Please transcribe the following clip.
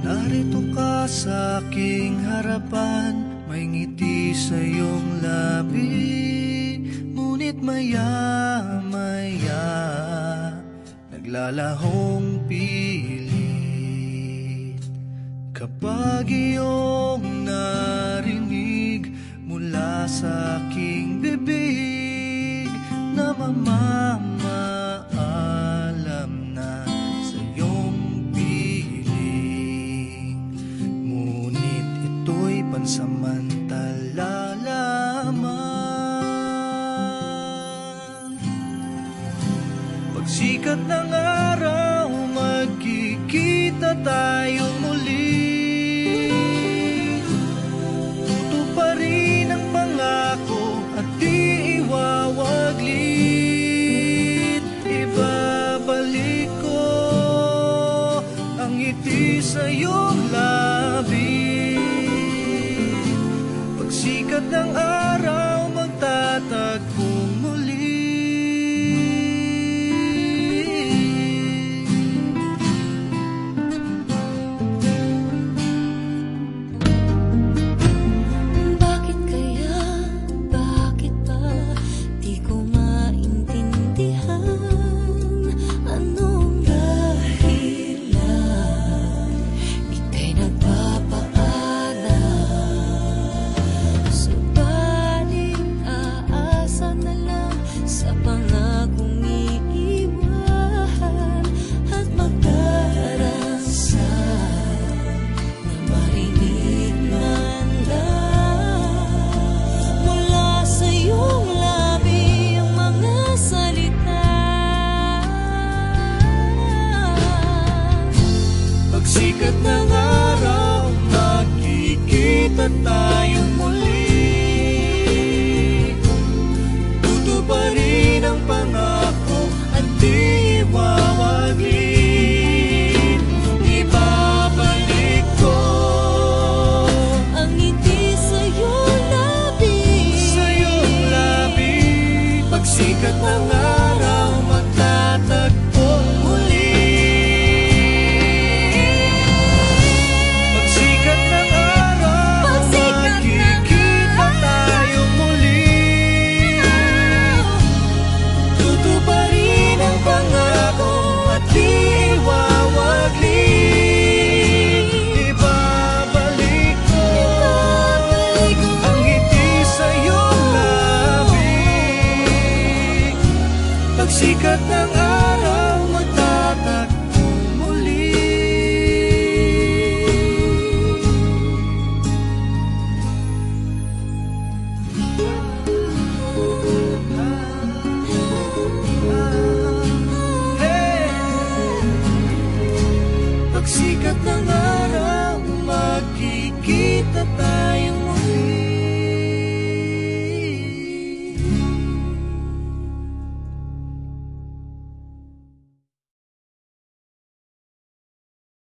Narito ka sa aking harapan, may ngiti sa iyong labi, ngunit maya-maya naglalahong pilit. Kapag iyong narinig mula sa aking bibig, namamaalam na sa iyong piling, ngunit ito'y pansamantala lamang. Pagsikat ng araw, magkikita tayo muli. Tutuparin ang pangako at di iwawaglit. Ibabalik ko ang ngiti sa iyong labi. Pagsikat ng araw, magtatagpong muli. Bakit kaya, bakit ba di ko maintindihan? Anong dahilan ika'y nagpapaalam? Subalit aasa na lang sa pangakong iiwan at magdarasal na marinig man lang mula sa iyong labi ang mga salita. Pagsikat ng araw, magkikita tayong muli. Tutuparin ang pangako at di iwawaglit. Ibabalik ko Ang ngiti sa iyong labi, sa iyong labi. Pagsikat ng araw, magtatagpong muli. Pagsikat ng araw, magkikita tayong muli. Tutuparin ang pangako at di iwawaglit. Ibabalik ko ang ngiti sa iyong labi. Pagsikat ng araw, magtatagpong muli. Pagsikat ng araw, magkikita tayo